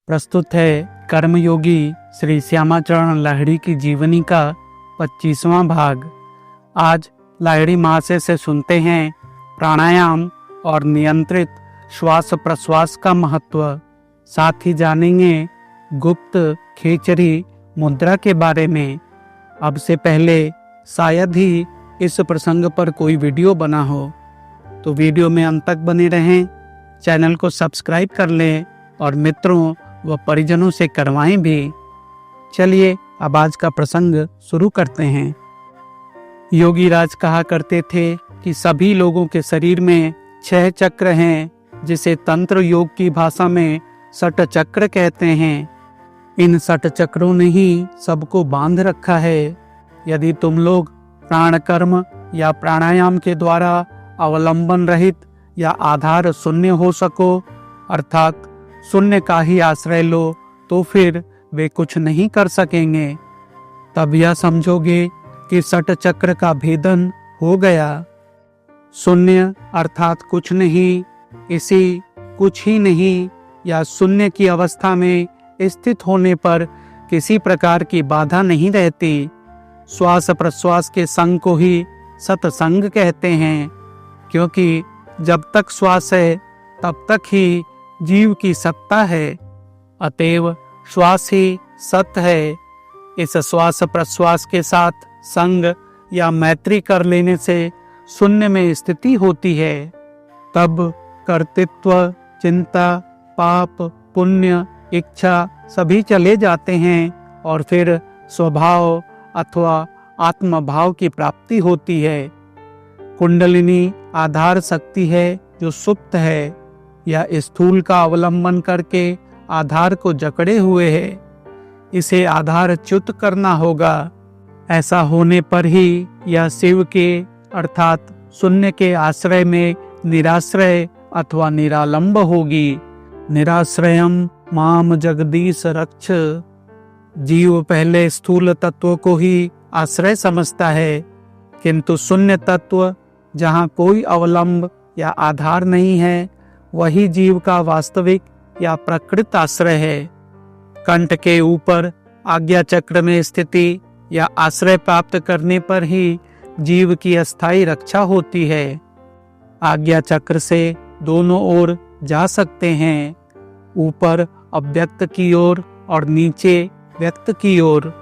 प्रस्तुत है कर्मयोगी श्री श्यामाचरण लाहिड़ी की जीवनी का 25वां भाग। आज लाहिड़ी महाशय से सुनते हैं प्राणायाम और नियंत्रित श्वास प्रश्वास का महत्व। साथ ही जानेंगे गुप्त खेचरी मुद्रा के बारे में। अब से पहले शायद ही इस प्रसंग पर कोई वीडियो बना हो, तो वीडियो में अंत तक बने रहें। चैनल को सब्सक्राइब कर लें और मित्रों व परिजनों से करवाएं भी। चलिए अब आज का प्रसंग शुरू करते हैं। योगीराज कहा करते थे कि सभी लोगों के शरीर में 6 चक्र हैं, जिसे तंत्र योग की भाषा में 6 चक्र कहते हैं। इन 6 चक्रों ने ही सबको बांध रखा है। यदि तुम लोग प्राण कर्म या प्राणायाम के द्वारा अवलंबन रहित या आधार शून्य हो सको, अर्थात शून्य का ही आश्रय लो, तो फिर वे कुछ नहीं कर सकेंगे। तब यह समझोगे कि 6 चक्र का भेदन हो गया। शून्य अर्थात कुछ नहीं, इसी कुछ ही नहीं या शून्य की अवस्था में स्थित होने पर किसी प्रकार की बाधा नहीं रहती। श्वास प्रश्वास के संग को ही सत्संग कहते हैं, क्योंकि जब तक श्वास है तब तक ही जीव की सत्ता है। अतएव श्वास ही सत्य है। इस श्वास प्रश्वास के साथ संग या मैत्री कर लेने से शून्य में स्थिति होती है। तब कर्तृत्व, चिंता, पाप, पुण्य, इच्छा सभी चले जाते हैं और फिर स्वभाव अथवा आत्मभाव की प्राप्ति होती है। कुंडलिनी आधार शक्ति है जो सुप्त है या स्थूल का अवलंबन करके आधार को जकड़े हुए है। इसे आधार च्युत करना होगा। ऐसा होने पर ही यह शिव के अर्थात शून्य के आश्रय में निराश्रय अथवा निरालंब होगी। निराश्रयम माम जगदीश रक्ष। जीव पहले स्थूल तत्व को ही आश्रय समझता है, किंतु शून्य तत्व जहाँ कोई अवलंब या आधार नहीं है, वही जीव का वास्तविक या प्रकृत आश्रय है। कंठ के ऊपर आज्ञा चक्र में स्थिति या आश्रय प्राप्त करने पर ही जीव की अस्थायी रक्षा होती है। आज्ञा चक्र से दोनों ओर जा सकते हैं, ऊपर अव्यक्त की ओर और नीचे व्यक्त की ओर।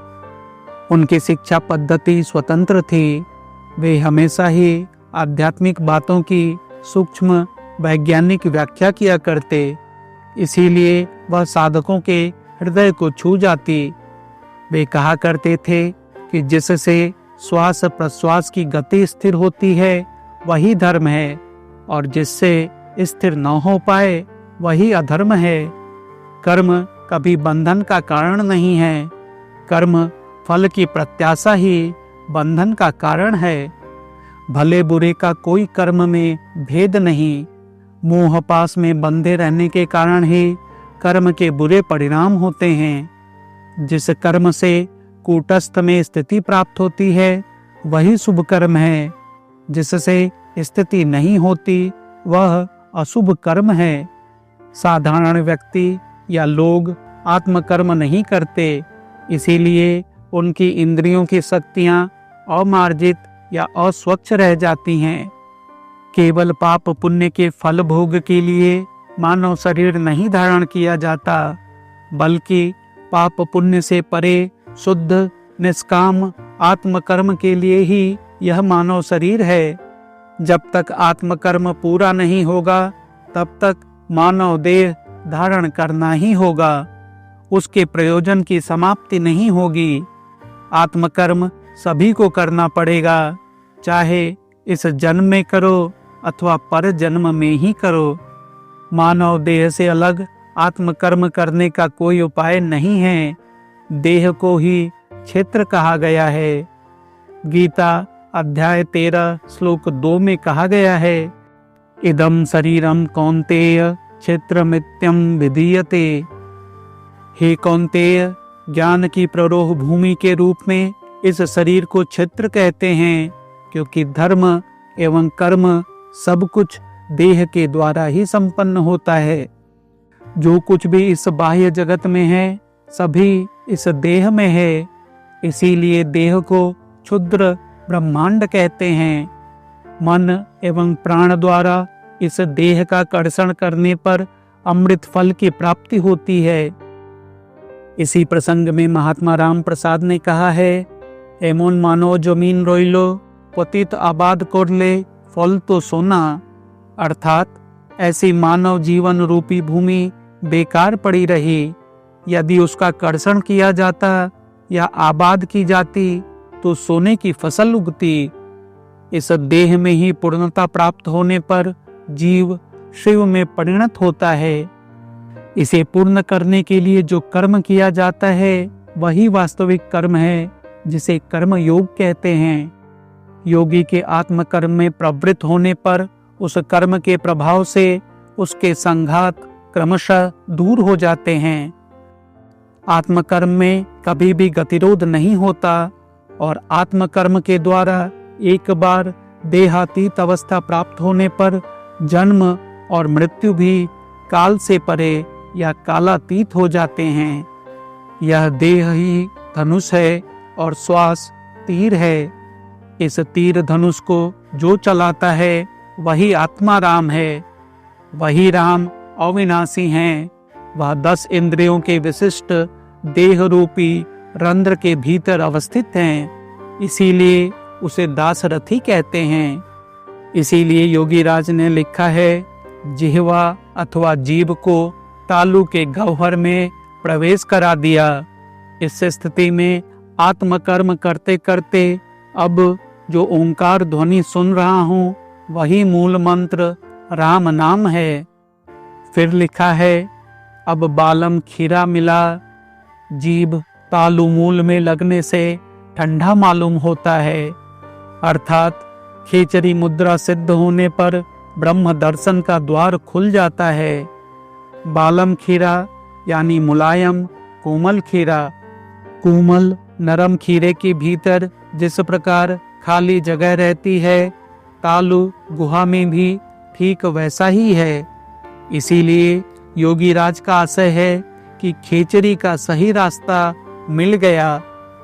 उनकी शिक्षा पद्धति स्वतंत्र थी। वे हमेशा ही आध्यात्मिक बातों की सूक्ष्म वैज्ञानिक व्याख्या किया करते, इसीलिए वह साधकों के हृदय को छू जाती। वे कहा करते थे कि जिससे श्वास प्रश्वास की गति स्थिर होती है वही धर्म है, और जिससे स्थिर न हो पाए वही अधर्म है। कर्म कभी बंधन का कारण नहीं है। कर्म फल की प्रत्याशा ही बंधन का कारण है। भले बुरे का कोई कर्म में भेद नहीं। मोह पास में बंधे रहने के कारण ही कर्म के बुरे परिणाम होते हैं। जिस कर्म से कूटस्थ में स्थिति प्राप्त होती है वही शुभ कर्म है। जिससे स्थिति नहीं होती वह अशुभ कर्म है। साधारण व्यक्ति या लोग आत्मकर्म नहीं करते, इसीलिए उनकी इंद्रियों की शक्तियां अमार्जित या अस्वच्छ रह जाती हैं। केवल पाप पुण्य के फल भोग के लिए मानव शरीर नहीं धारण किया जाता, बल्कि पाप पुण्य से परे शुद्ध निष्काम आत्मकर्म के लिए ही यह मानव शरीर है। जब तक आत्मकर्म पूरा नहीं होगा तब तक मानव देह धारण करना ही होगा। उसके प्रयोजन की समाप्ति नहीं होगी। आत्मकर्म सभी को करना पड़ेगा, चाहे इस जन्म में करो अथवा पर जन्म में ही करो। मानव देह से अलग आत्मकर्म करने का कोई उपाय नहीं है। देह को ही क्षेत्र कहा गया है। गीता अध्याय 13 श्लोक 2 में कहा गया है, इदम शरीरम कौन्तेय क्षेत्रमित्यं विधीयते। हे कौन्तेय, ज्ञान की प्ररोह भूमि के रूप में इस शरीर को क्षेत्र कहते हैं, क्योंकि धर्म एवं कर्म सब कुछ देह के द्वारा ही संपन्न होता है। जो कुछ भी इस बाह्य जगत में है सभी इस देह में है, इसीलिए देह को क्षुद्र ब्रह्मांड कहते हैं। मन एवं प्राण द्वारा इस देह का कर्षण करने पर अमृत फल की प्राप्ति होती है। इसी प्रसंग में महात्मा राम प्रसाद ने कहा है, एमोन मानो जमीन रोइलो पतित आबाद कोरले फल तो सोना, अर्थात ऐसी मानव जीवन रूपी भूमि बेकार पड़ी रही, यदि उसका कर्षण किया जाता या आबाद की जाती तो सोने की फसल उगती। इस देह में ही पूर्णता प्राप्त होने पर जीव शिव में परिणत होता है। इसे पूर्ण करने के लिए जो कर्म किया जाता है वही वास्तविक कर्म है, जिसे कर्म योग कहते हैं। योगी के आत्म कर्म में प्रवृत्त होने पर उस कर्म के प्रभाव से उसके संघात क्रमशः दूर हो जाते हैं। आत्मकर्म में कभी भी गतिरोध नहीं होता और आत्मकर्म के द्वारा एक बार देहातीत अवस्था प्राप्त होने पर जन्म और मृत्यु भी काल से परे या कालातीत हो जाते हैं। यह देह ही धनुष है और श्वास तीर है। इस तीर धनुष को जो चलाता है वही आत्मा राम है। वही राम अविनाशी हैं। वह 10 इंद्रियों के विशिष्ट देह रूपी रंध्र के भीतर अवस्थित हैं, इसीलिए उसे दासरथी कहते हैं। इसीलिए योगी राज ने लिखा है, जिह्वा अथवा जीभ को तालु के गह्वर में प्रवेश करा दिया। इस स्थिति में आत्मकर्म करते करते अब जो ओंकार ध्वनि सुन रहा हूँ वही मूल मंत्र राम नाम है। फिर लिखा है, अब बालम खीरा मिला, जीभ तालु मूल में लगने से ठंडा मालूम होता है। अर्थात खेचरी मुद्रा सिद्ध होने पर ब्रह्म दर्शन का द्वार खुल जाता है। बालम खीरा यानी मुलायम कोमल खीरा। कोमल नरम खीरे के भीतर जिस प्रकार खाली जगह रहती है, तालु गुहा में भी ठीक वैसा ही है। इसीलिए योगी राज का आशय है कि खेचरी का सही रास्ता मिल गया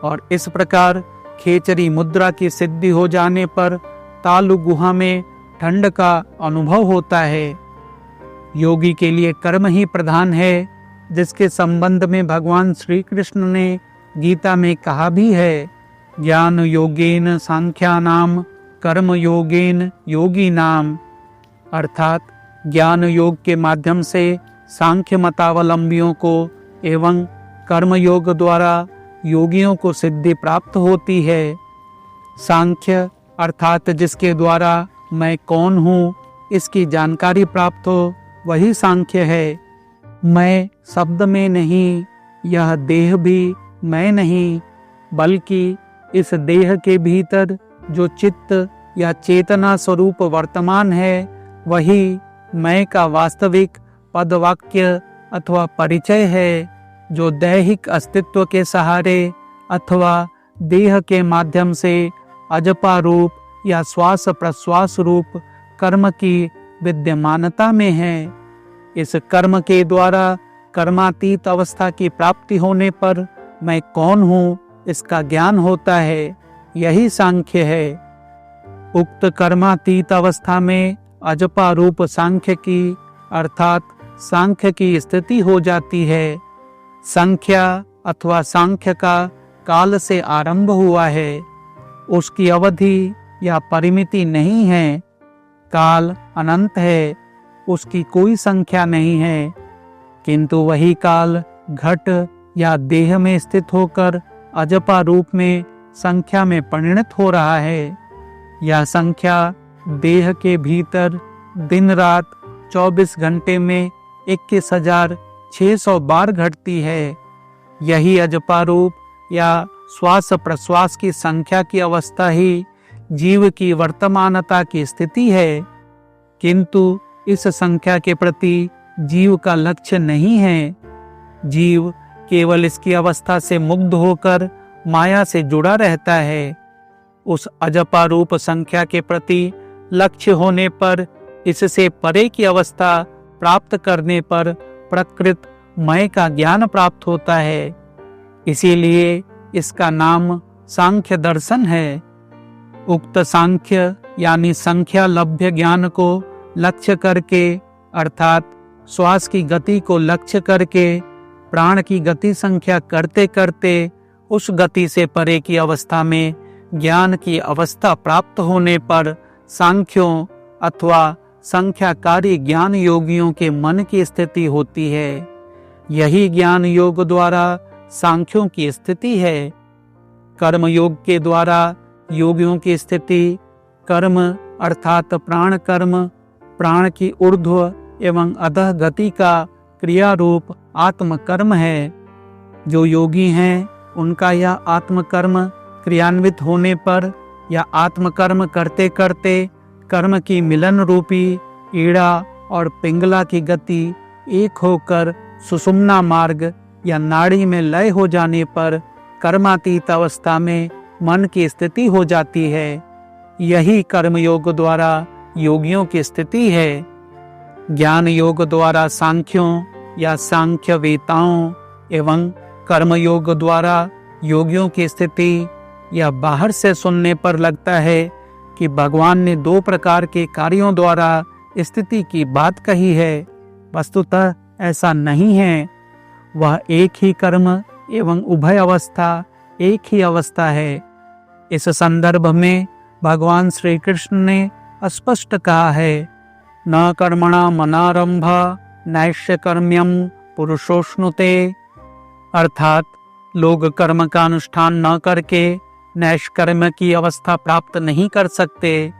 और इस प्रकार खेचरी मुद्रा की सिद्धि हो जाने पर तालु गुहा में ठंड का अनुभव होता है। योगी के लिए कर्म ही प्रधान है, जिसके संबंध में भगवान श्री कृष्ण ने गीता में कहा भी है, ज्ञान योगेन सांख्यानाम कर्म योगेन योगी नाम। अर्थात ज्ञान योग के माध्यम से सांख्य मतावलंबियों को एवं कर्म योग द्वारा योगियों को सिद्धि प्राप्त होती है। सांख्य अर्थात जिसके द्वारा मैं कौन हूँ इसकी जानकारी प्राप्त हो, वही सांख्य है। मैं शब्द में नहीं, यह देह भी मैं नहीं, बल्कि इस देह के भीतर जो चित्त या चेतना स्वरूप वर्तमान है वही मैं का वास्तविक पदवाक्य अथवा परिचय है, जो दैहिक अस्तित्व के सहारे अथवा देह के माध्यम से अजपा रूप या श्वास प्रश्वास रूप कर्म की विद्यमानता में है। इस कर्म के द्वारा कर्मातीत अवस्था की प्राप्ति होने पर मैं कौन हूँ इसका ज्ञान होता है, यही सांख्य है। उक्त कर्मातीत अवस्था में अजपा रूप सांख्य की अर्थात सांख्य की स्थिति हो जाती है। संख्या अथवा सांख्य का काल से आरंभ हुआ है, उसकी अवधि या परिमिति नहीं है। काल अनंत है, उसकी कोई संख्या नहीं है, किंतु वही काल घट या देह में स्थित होकर अजपा रूप में संख्या में परिणत हो रहा है। यह संख्या देह के भीतर दिन रात 24 घंटे में 21,600 बार घटती है। यही अजपा रूप या श्वास प्रश्वास की संख्या की अवस्था ही जीव की वर्तमानता की स्थिति है, किंतु इस संख्या के प्रति जीव का लक्ष्य नहीं है। जीव केवल इसकी अवस्था से मुग्ध होकर माया से जुड़ा रहता है। उस अजपा रूप संख्या के प्रति लक्ष्य होने पर इससे परे की अवस्था प्राप्त करने पर प्रकृत मय का ज्ञान प्राप्त होता है। इसीलिए इसका नाम सांख्य दर्शन है। उक्त सांख्य यानी संख्या लभ्य ज्ञान को लक्ष्य करके, अर्थात श्वास की गति को लक्ष्य करके प्राण की गति संख्या करते करते उस गति से परे की अवस्था में ज्ञान की अवस्था प्राप्त होने पर सांख्यों अथवा संख्याकारी ज्ञान योगियों के मन की स्थिति होती है। यही ज्ञान योग द्वारा सांख्यों की स्थिति है। कर्म योग के द्वारा योगियों की स्थिति कर्म अर्थात प्राण कर्म, प्राण की ऊर्ध्व एवं अधः गति का क्रिया रूप आत्मकर्म है। जो योगी हैं उनका यह आत्मकर्म क्रियान्वित होने पर या आत्मकर्म करते करते कर्म की मिलन रूपी ईड़ा और पिंगला की गति एक होकर सुषुम्ना मार्ग या नाड़ी में लय हो जाने पर कर्मातीत अवस्था में मन की स्थिति हो जाती है। यही कर्म योग द्वारा योगियों की स्थिति है। ज्ञान योग द्वारा सांख्यों या सांख्य वेताओं एवं कर्म योग द्वारा योगियों की स्थिति या बाहर से सुनने पर लगता है कि भगवान ने दो प्रकार के कार्यों द्वारा स्थिति की बात कही है। वस्तुतः ऐसा नहीं है। वह एक ही कर्म एवं उभय अवस्था एक ही अवस्था है। इस संदर्भ में भगवान श्री कृष्ण ने स्पष्ट कहा है, न कर्मणा मनारंभ नैष्य कर्म्यम पुरुषोष्णुते, अर्थात लोग कर्म का अनुष्ठान न करके नैष्कर्म की अवस्था प्राप्त नहीं कर सकते।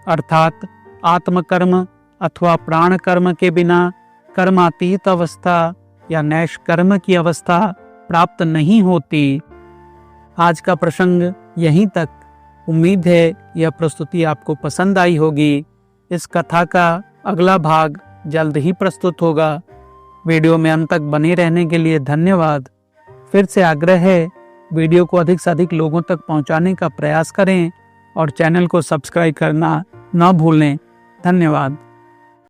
अर्थात आत्मकर्म अथवा प्राण कर्म के बिना कर्मातीत अवस्था या नैष्कर्म की अवस्था प्राप्त नहीं होती। आज का प्रसंग यहीं तक। उम्मीद है यह प्रस्तुति आपको पसंद आई होगी। इस कथा का अगला भाग जल्द ही प्रस्तुत होगा। वीडियो में अंत तक बने रहने के लिए धन्यवाद। फिर से आग्रह है, वीडियो को अधिक से अधिक लोगों तक पहुंचाने का प्रयास करें और चैनल को सब्सक्राइब करना न भूलें। धन्यवाद।